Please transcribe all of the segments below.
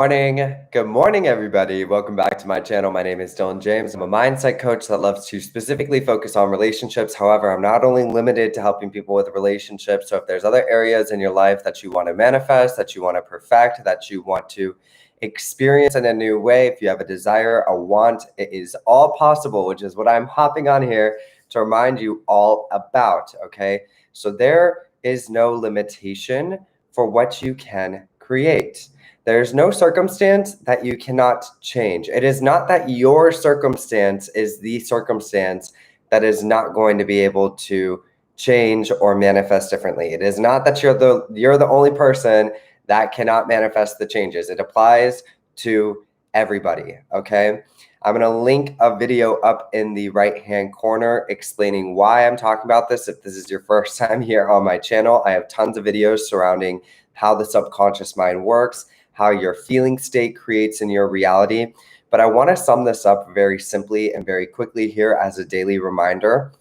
Good morning, everybody. Welcome back to my channel. My name is Dylan James. I'm a mindset coach that loves to specifically focus on relationships. However, I'm not only limited to helping people with relationships. So if there's other areas in your life that you want to manifest, that you want to perfect, that you want to experience in a new way, if you have a desire, a want, it is all possible, which is what I'm hopping on here to remind you all about, okay? So there is no limitation for what you can create. There's no circumstance that you cannot change. It is not that your circumstance is the circumstance that is not going to be able to change or manifest differently. It is not that you're the only person that cannot manifest the changes. It applies to everybody, okay? I'm going to link a video up in the right-hand corner explaining why I'm talking about this. If this is your first time here on my channel, I have tons of videos surrounding how the subconscious mind works, how your feeling state creates in your reality. But I want to sum this up very simply and very quickly here as a daily reminder.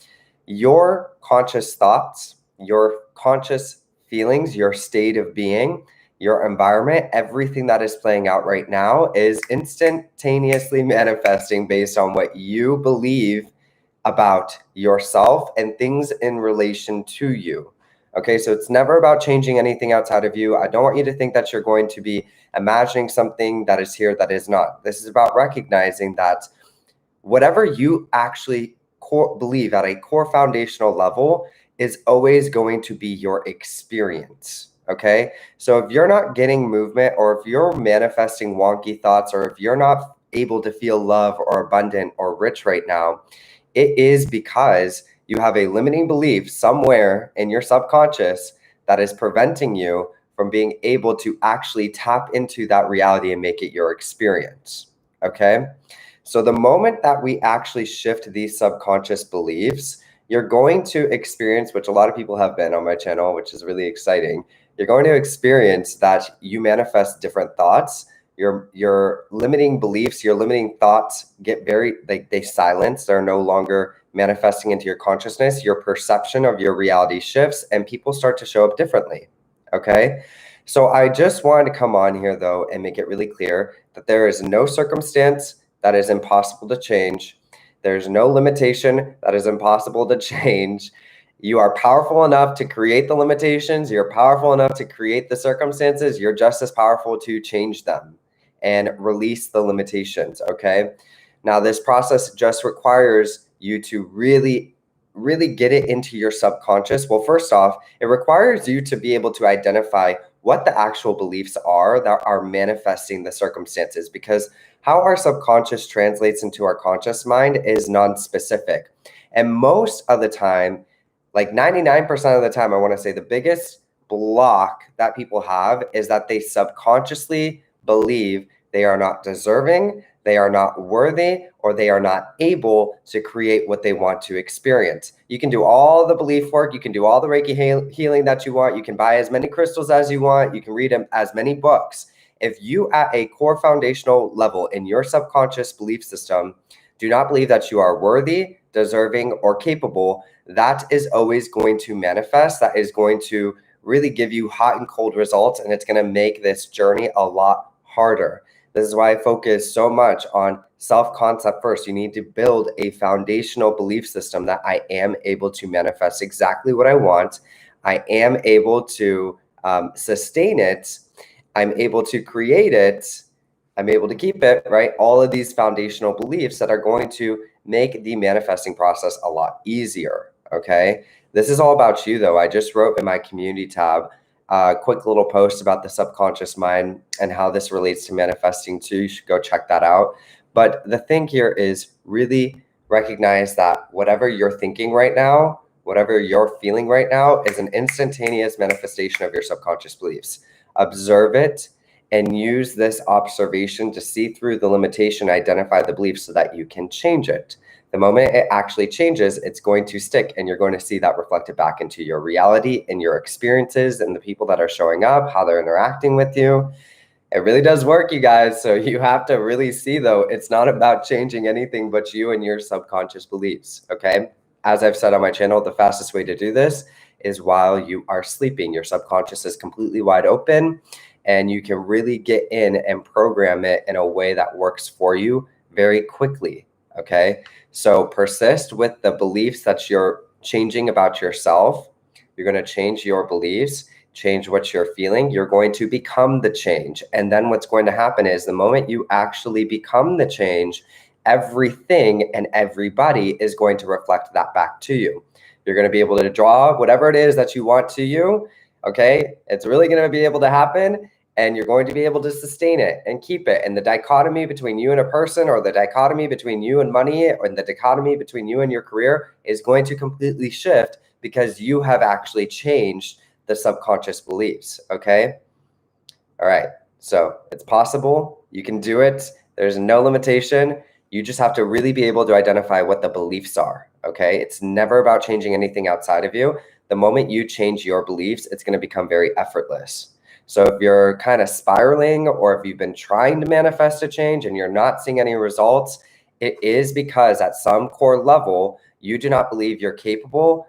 Your conscious thoughts, your conscious feelings, your state of being, your environment, everything that is playing out right now is instantaneously manifesting based on what you believe about yourself and things in relation to you. Okay, so it's never about changing anything outside of you. I don't want you to think that you're going to be imagining something that is here that is not. This is about recognizing that whatever you actually believe at a core foundational level is always going to be your experience. Okay, so if you're not getting movement, or if you're manifesting wonky thoughts, or if you're not able to feel love or abundant or rich right now, it is because you have a limiting belief somewhere in your subconscious that is preventing you from being able to actually tap into that reality and make it your experience. Okay? So the moment that we actually shift these subconscious beliefs, you're going to experience, which a lot of people have been on my channel, which is really exciting. You're going to experience that you manifest different thoughts. Your limiting beliefs, your limiting thoughts get they silence. They're no longer manifesting into your consciousness. Your perception of your reality shifts and people start to show up differently. Okay. So I just wanted to come on here though and make it really clear that there is no circumstance that is impossible to change. There's no limitation that is impossible to change. You are powerful enough to create the limitations. You're powerful enough to create the circumstances. You're just as powerful to change them and release the limitations, okay? Now, this process just requires you to really get it into your subconscious. Well, first off, it requires you to be able to identify what the actual beliefs are that are manifesting the circumstances, because how our subconscious translates into our conscious mind is non-specific. And most of the time, like 99% of the time, I want to say the biggest block that people have is that they subconsciously believe they are not deserving, they are not worthy, or they are not able to create what they want to experience. You can do all the belief work, you can do all the Reiki healing that you want, you can buy as many crystals as you want, you can read as many books. If you at a core foundational level in your subconscious belief system do not believe that you are worthy, deserving, or capable, that is always going to manifest. That is going to really give you hot and cold results, and it's going to make this journey a lot harder. This is why I focus so much on self-concept first. You need to build a foundational belief system that I am able to manifest exactly what I want. I am able to sustain it. I'm able to create it. I'm able to keep it, right? All of these foundational beliefs that are going to make the manifesting process a lot easier, okay? This is all about you, though. I just wrote in my community tab a quick little post about the subconscious mind and how this relates to manifesting too. You should go check that out. But the thing here is really recognize that whatever you're thinking right now, whatever you're feeling right now is an instantaneous manifestation of your subconscious beliefs. Observe it and use this observation to see through the limitation, identify the belief so that you can change it. The moment it actually changes, it's going to stick, and you're going to see that reflected back into your reality and your experiences and the people that are showing up, how they're interacting with you. It really does work, you guys. So you have to really see, though, it's not about changing anything but you and your subconscious beliefs, okay? As I've said on my channel, the fastest way to do this is while you are sleeping. Your subconscious is completely wide open, and you can really get in and program it in a way that works for you very quickly, okay? So persist with the beliefs that you're changing about yourself. You're going to change your beliefs, change what you're feeling. You're going to become the change. And then what's going to happen is the moment you actually become the change, everything and everybody is going to reflect that back to you. You're going to be able to draw whatever it is that you want to you, okay? It's really going to be able to happen, and you're going to be able to sustain it and keep it. And the dichotomy between you and a person, or the dichotomy between you and money, or the dichotomy between you and your career is going to completely shift because you have actually changed the subconscious beliefs, okay? All right, so it's possible. You can do it. There's no limitation. You just have to really be able to identify what the beliefs are, okay? It's never about changing anything outside of you. The moment you change your beliefs, it's going to become very effortless. So if you're kind of spiraling, or if you've been trying to manifest a change and you're not seeing any results, it is because at some core level, you do not believe you're capable,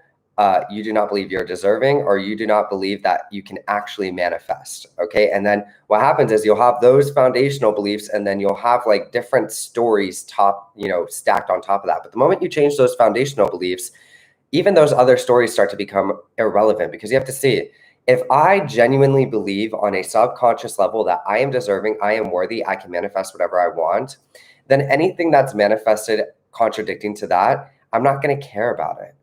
you do not believe you're deserving, or you do not believe that you can actually manifest, okay? And then what happens is you'll have those foundational beliefs, and then you'll have like different stories stacked on top of that. But the moment you change those foundational beliefs, even those other stories start to become irrelevant, because you have to see, if I genuinely believe on a subconscious level that I am deserving, I am worthy, I can manifest whatever I want, then anything that's manifested contradicting to that, I'm not going to care about it.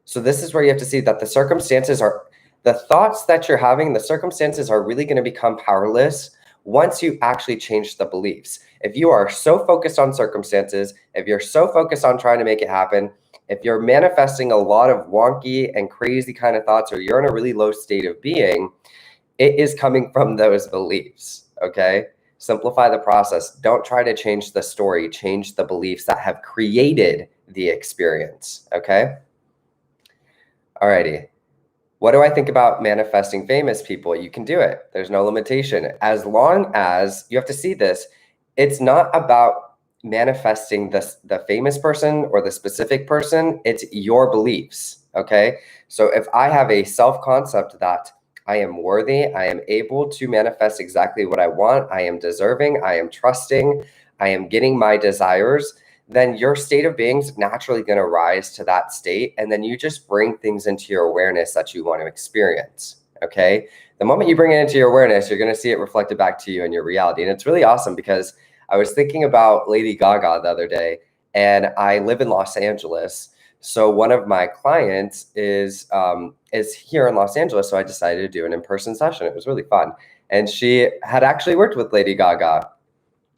So this is where you have to see that the thoughts that you're having, the circumstances are really going to become powerless once you actually change the beliefs. If you are so focused on circumstances, if you're so focused on trying to make it happen, if you're manifesting a lot of wonky and crazy kind of thoughts, or you're in a really low state of being, it is coming from those beliefs, okay? Simplify the process. Don't try to change the story. Change the beliefs that have created the experience, okay? Alrighty. What do I think about manifesting famous people? You can do it. There's no limitation. As long as you have to see this, it's not about manifesting the famous person or the specific person. It's your beliefs, okay? So if I have a self-concept that I am worthy, I am able to manifest exactly what I want, I am deserving, I am trusting, I am getting my desires, then your state of being is naturally going to rise to that state. And then you just bring things into your awareness that you want to experience, okay? The moment you bring it into your awareness, you're going to see it reflected back to you in your reality. And it's really awesome, because I was thinking about Lady Gaga the other day, and I live in Los Angeles. So one of my clients is here in Los Angeles. So I decided to do an in-person session. It was really fun. And she had actually worked with Lady Gaga.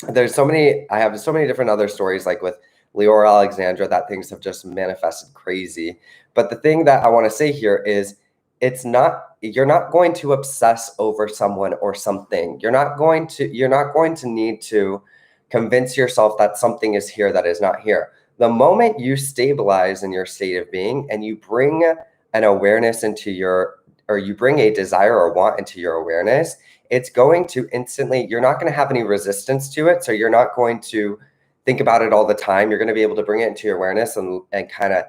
I have so many different other stories, like with Leora Alexandra, that things have just manifested crazy. But the thing that I want to say here is, you're not going to obsess over someone or something. You're not going to need to convince yourself that something is here that is not here. The moment you stabilize in your state of being, and you bring an awareness you bring a desire or want into your awareness, it's going to instantly, you're not going to have any resistance to it. So you're not going to think about it all the time. You're going to be able to bring it into your awareness and kind of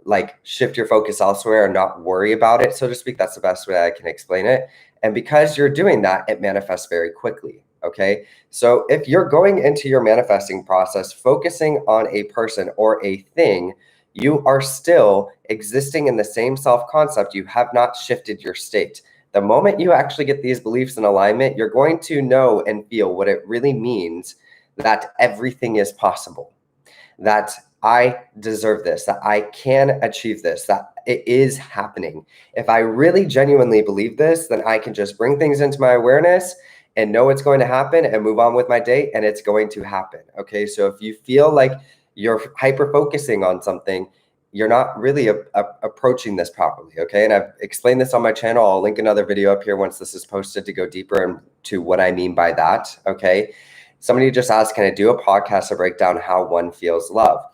like shift your focus elsewhere and not worry about it, so to speak. That's the best way I can explain it. And because you're doing that, it manifests very quickly. Okay. So if you're going into your manifesting process, focusing on a person or a thing, you are still existing in the same self-concept. You have not shifted your state. The moment you actually get these beliefs in alignment, you're going to know and feel what it really means that everything is possible, that I deserve this, that I can achieve this, that it is happening. If I really genuinely believe this, then I can just bring things into my awareness and know it's going to happen and move on with my day, and it's going to happen. Okay. So if you feel like you're hyper focusing on something, you're not really approaching this properly. Okay. And I've explained this on my channel. I'll link another video up here once this is posted to go deeper into what I mean by that. Okay. Somebody just asked, can I do a podcast to break down how one feels love?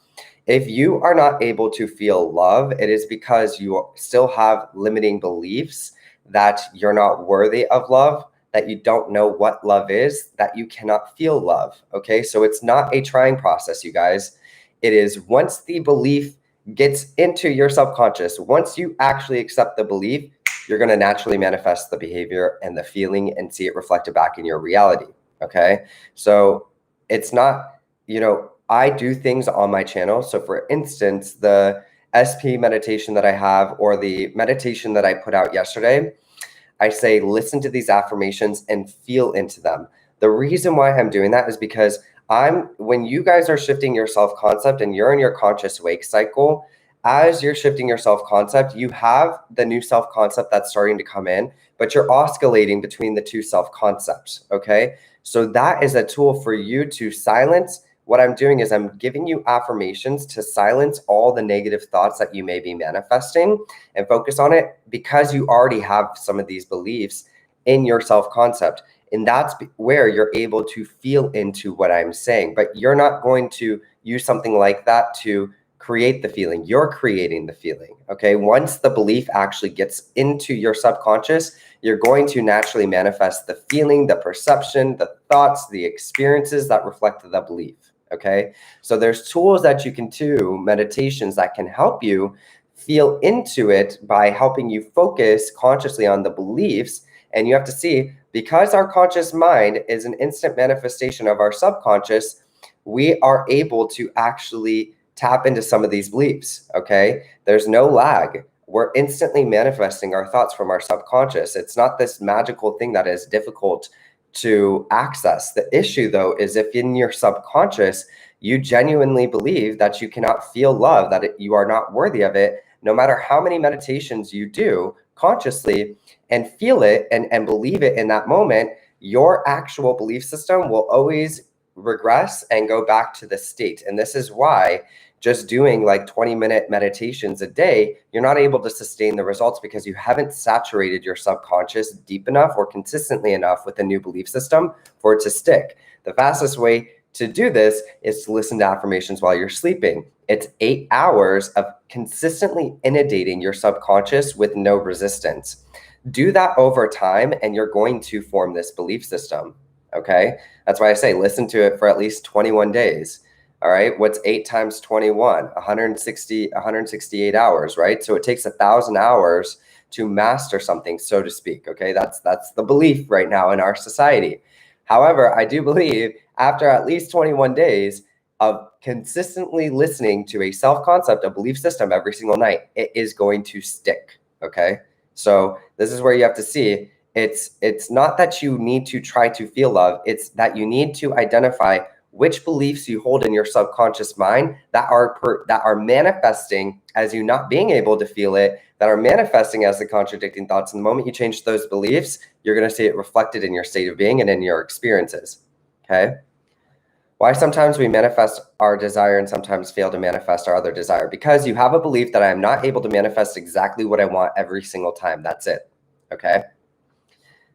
If you are not able to feel love, it is because you still have limiting beliefs that you're not worthy of love, that you don't know what love is, that you cannot feel love. Okay. So it's not a trying process, you guys. It is once the belief gets into your subconscious, once you actually accept the belief, you're going to naturally manifest the behavior and the feeling and see it reflected back in your reality. Okay. So it's not, I do things on my channel. So for instance, the SP meditation that I have, or the meditation that I put out yesterday, I say, listen to these affirmations and feel into them. The reason why I'm doing that is because when you guys are shifting your self-concept and you're in your conscious wake cycle, as you're shifting your self-concept, you have the new self-concept that's starting to come in, but you're oscillating between the two self-concepts, okay? So that is a tool for you to silence. What I'm doing is I'm giving you affirmations to silence all the negative thoughts that you may be manifesting and focus on it, because you already have some of these beliefs in your self-concept. And that's where you're able to feel into what I'm saying. But you're not going to use something like that to create the feeling. You're creating the feeling, okay? Once the belief actually gets into your subconscious, you're going to naturally manifest the feeling, the perception, the thoughts, the experiences that reflect the belief, okay? So there's tools that you can do, meditations that can help you feel into it by helping you focus consciously on the beliefs. And you have to see, because our conscious mind is an instant manifestation of our subconscious, we are able to actually tap into some of these beliefs, okay? There's no lag. We're instantly manifesting our thoughts from our subconscious. It's not this magical thing that is difficult to access. The issue, though, is if in your subconscious, you genuinely believe that you cannot feel love, that you are not worthy of it, no matter how many meditations you do consciously and feel it and believe it in that moment, your actual belief system will always regress and go back to the state. And this is why just doing like 20-minute meditations a day, you're not able to sustain the results, because you haven't saturated your subconscious deep enough or consistently enough with a new belief system for it to stick. The fastest way to do this is to listen to affirmations while you're sleeping. It's 8 hours of consistently inundating your subconscious with no resistance. Do that over time, and you're going to form this belief system, okay? That's why I say listen to it for at least 21 days. All right, what's 8 times 21? 168 hours, right? So it takes 1,000 hours to master something, so to speak, okay? That's the belief right now in our society. However, I do believe after at least 21 days of consistently listening to a self-concept, a belief system every single night, it is going to stick, okay? So this is where you have to see, it's not that you need to try to feel love, it's that you need to identify which beliefs you hold in your subconscious mind that are manifesting as you not being able to feel it, that are manifesting as the contradicting thoughts. And the moment you change those beliefs, you're going to see it reflected in your state of being and in your experiences, okay? Why sometimes we manifest our desire and sometimes fail to manifest our other desire? Because you have a belief that I am not able to manifest exactly what I want every single time. That's it, okay?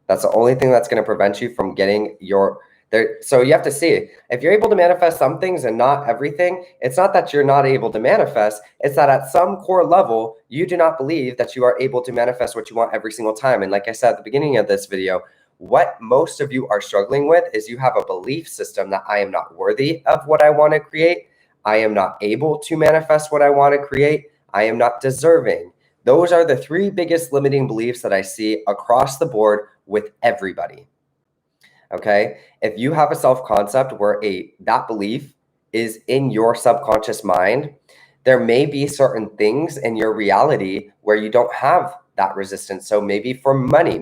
That's the only thing that's going to prevent you from getting your there. So you have to see, if you're able to manifest some things and not everything, it's not that you're not able to manifest. It's that at some core level, you do not believe that you are able to manifest what you want every single time. And like I said at the beginning of this video, what most of you are struggling with is you have a belief system that I am not worthy of what I want to create. I am not able to manifest what I want to create. I am not deserving. Those are the 3 biggest limiting beliefs that I see across the board with everybody. Okay, if you have a self-concept where that belief is in your subconscious mind, there may be certain things in your reality where you don't have that resistance. So maybe for money,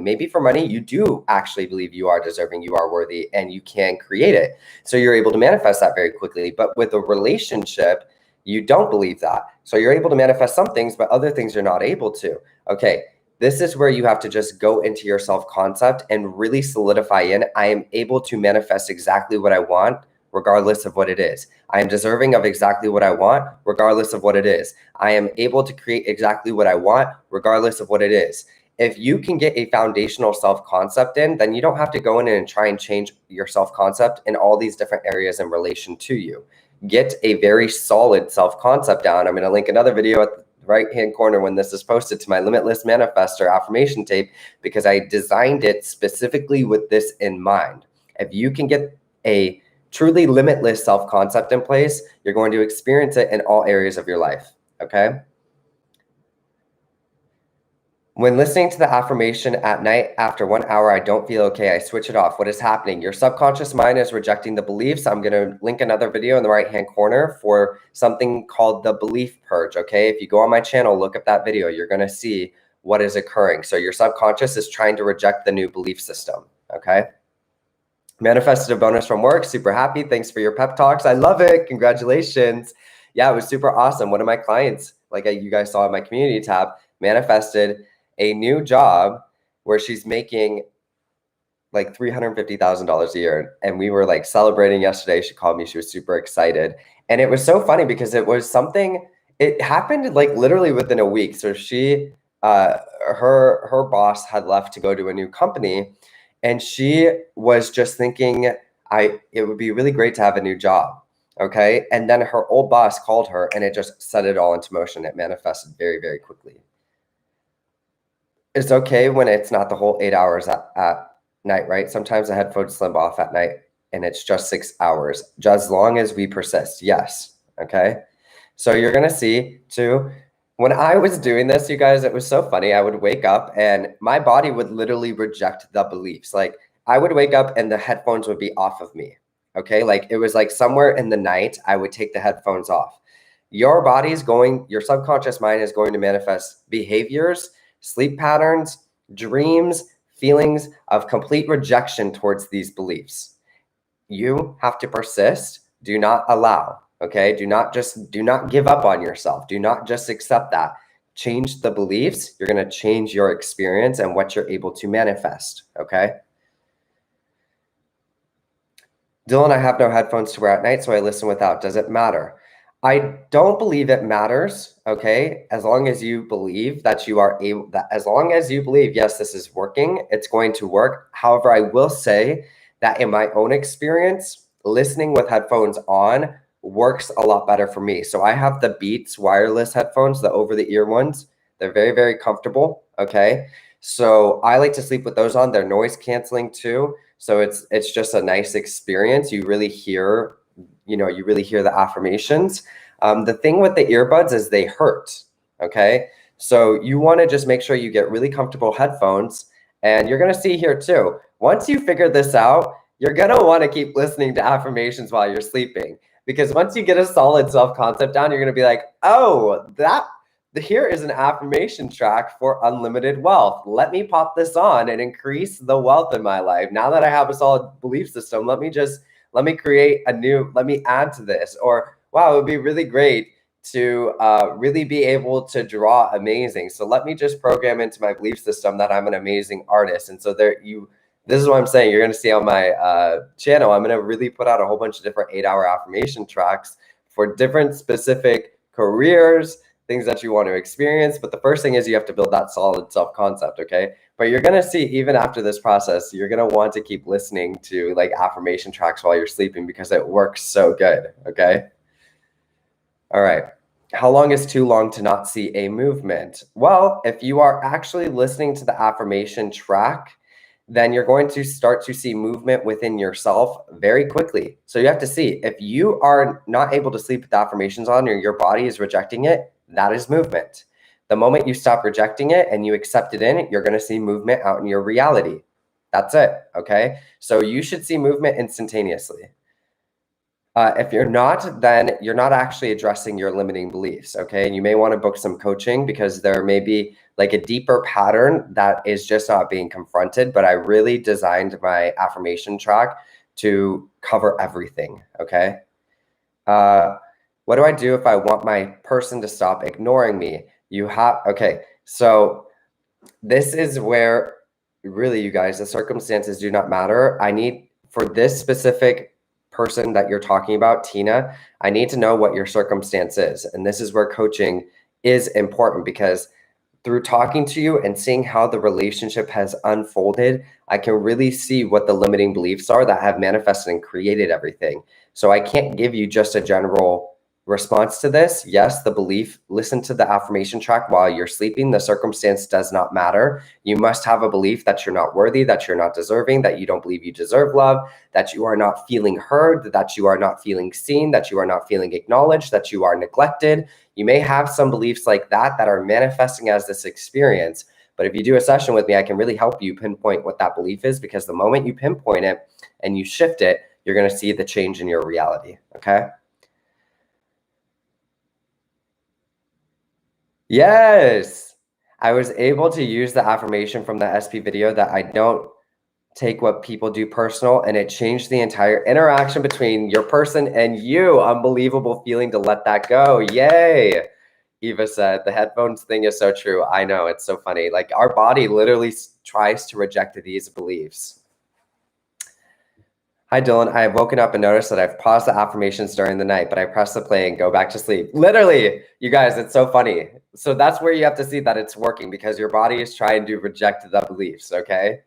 you do actually believe you are deserving, you are worthy, and you can create it. So you're able to manifest that very quickly. But with a relationship, you don't believe that. So you're able to manifest some things, but other things you're not able to. Okay. This is where you have to just go into your self-concept and really solidify in, I am able to manifest exactly what I want, regardless of what it is. I am deserving of exactly what I want, regardless of what it is. I am able to create exactly what I want, regardless of what it is. If you can get a foundational self-concept in, then you don't have to go in and try and change your self-concept in all these different areas in relation to you. Get a very solid self-concept down. I'm going to link another video at the right-hand corner when this is posted to my Limitless Manifestor affirmation tape, because I designed it specifically with this in mind. If you can get a truly limitless self-concept in place, you're going to experience it in all areas of your life, okay? When listening to the affirmation at night after 1 hour, I don't feel okay. I switch it off. What is happening? Your subconscious mind is rejecting the beliefs. I'm going to link another video in the right-hand corner for something called the belief purge, okay? If you go on my channel, look up that video, you're going to see what is occurring. So your subconscious is trying to reject the new belief system, okay? Manifested a bonus from work. Super happy. Thanks for your pep talks. I love it. Congratulations. Yeah, it was super awesome. One of my clients, like you guys saw in my community tab, manifested a new job where she's making like $350,000 a year. And we were like celebrating yesterday. She called me. She was super excited. And it was so funny because it was something, it happened like literally within a week. So she, her boss had left to go to a new company. And she was just thinking, it would be really great to have a new job. Okay. And then her old boss called her and it just set it all into motion. It manifested very, very quickly. It's okay when it's not the whole 8 hours at night, right? Sometimes the headphones slip off at night and it's just 6 hours, just as long as we persist. Yes. Okay. So you're going to see too, when I was doing this, you guys, it was so funny. I would wake up and my body would literally reject the beliefs. Like I would wake up and the headphones would be off of me. Okay. Like it was like somewhere in the night, I would take the headphones off. Your body's going, your subconscious mind is going to manifest behaviors, sleep patterns, dreams, feelings of complete rejection towards these beliefs. You have to persist. Do not allow. Okay. Do not give up on yourself. Do not just accept that. Change the beliefs. You're going to change your experience and what you're able to manifest. Okay. Dylan, I have no headphones to wear at night, so I listen without. Does it matter? I don't believe it matters. Okay. As long as you believe that you are able, that as long as you believe, yes, this is working, it's going to work. However, I will say that in my own experience, listening with headphones on works a lot better for me. So I have the Beats wireless headphones, the over-the-ear ones. They're very, very comfortable. Okay. So I like to sleep with those on. They're noise canceling too. So it's just a nice experience. You really hear, you really hear the affirmations. The thing with the earbuds is they hurt. Okay. So you want to just make sure you get really comfortable headphones. And you're going to see here too, once you figure this out, you're going to want to keep listening to affirmations while you're sleeping. Because once you get a solid self-concept down, you're going to be like, oh, here is an affirmation track for unlimited wealth. Let me pop this on and increase the wealth in my life. Now that I have a solid belief system, let me create let me add to this. Or, wow, it would be really great to really be able to draw amazing. So let me just program into my belief system that I'm an amazing artist. And so this is what I'm saying. You're going to see on my channel, I'm going to really put out a whole bunch of different 8-hour affirmation tracks for different specific careers, things that you want to experience. But the first thing is you have to build that solid self-concept, okay? But you're going to see even after this process, you're going to want to keep listening to like affirmation tracks while you're sleeping because it works so good, okay? All right. How long is too long to not see a movement? Well, if you are actually listening to the affirmation track, then you're going to start to see movement within yourself very quickly. So you have to see if you are not able to sleep with the affirmations on or your body is rejecting it, that is movement. The moment you stop rejecting it and you accept it in, you're going to see movement out in your reality. That's it. Okay. So you should see movement instantaneously. If you're not, then you're not actually addressing your limiting beliefs. Okay. And you may want to book some coaching because there may be like a deeper pattern that is just not being confronted. But I really designed my affirmation track to cover everything. Okay. What do I do if I want my person to stop ignoring me? Okay. So this is where really, you guys, the circumstances do not matter. I need for this specific person that you're talking about, Tina, I need to know what your circumstance is. And this is where coaching is important because through talking to you and seeing how the relationship has unfolded, I can really see what the limiting beliefs are that have manifested and created everything. So I can't give you just a general response to this. Yes, the belief, listen to the affirmation track while you're sleeping. The circumstance does not matter. You must have a belief that you're not worthy, that you're not deserving, that you don't believe you deserve love, that you are not feeling heard, that you are not feeling seen, that you are not feeling acknowledged, that you are neglected. You may have some beliefs like that that are manifesting as this experience, But if you do a session with me, I can really help you pinpoint what that belief is, because the moment you pinpoint it and you shift it, you're going to see the change in your reality. Okay. Yes. I was able to use the affirmation from the SP video that I don't take what people do personal, and it changed the entire interaction between your person and you. Unbelievable feeling to let that go. Yay. Eva said, the headphones thing is so true. I know, it's so funny. Like, our body literally tries to reject these beliefs. Hi, Dylan. I have woken up and noticed that I've paused the affirmations during the night, but I press the play and go back to sleep. Literally, you guys, it's so funny. So that's where you have to see that it's working, because your body is trying to reject the beliefs, okay?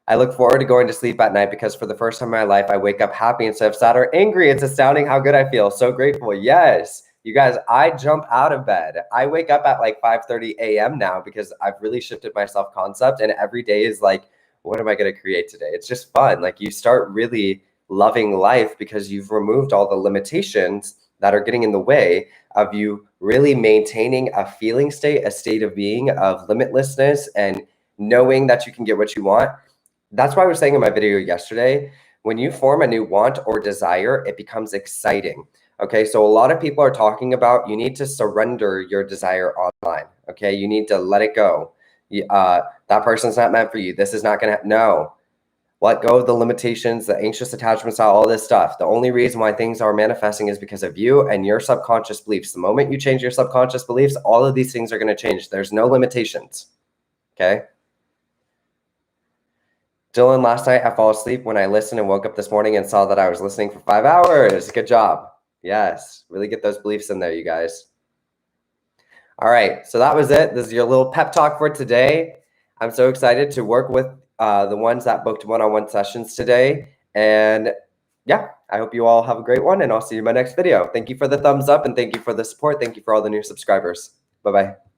I look forward to going to sleep at night because for the first time in my life, I wake up happy instead of sad or angry. It's astounding how good I feel. So grateful. Yes. You guys, I jump out of bed. I wake up at like 5:30 a.m. now because I've really shifted my self-concept, and every day is like, what am I going to create today? It's just fun. Like, you start really loving life because you've removed all the limitations that are getting in the way of you really maintaining a feeling state, a state of being of limitlessness and knowing that you can get what you want. That's why I was saying in my video yesterday, when you form a new want or desire, it becomes exciting. Okay, so a lot of people are talking about you need to surrender your desire online. Okay, you need to let it go. That person's not meant for you. This is not going to, no. Let go of the limitations, the anxious attachment style, all this stuff. The only reason why things are manifesting is because of you and your subconscious beliefs. The moment you change your subconscious beliefs, all of these things are going to change. There's no limitations. Okay. Dylan, last night I fell asleep when I listened and woke up this morning and saw that I was listening for 5 hours. Good job. Yes, really get those beliefs in there, you guys. All right, so that was it. This is your little pep talk for today. I'm so excited to work with the ones that booked one-on-one sessions today. And yeah, I hope you all have a great one, and I'll see you in my next video. Thank you for the thumbs up, and thank you for the support. Thank you for all the new subscribers. Bye-bye.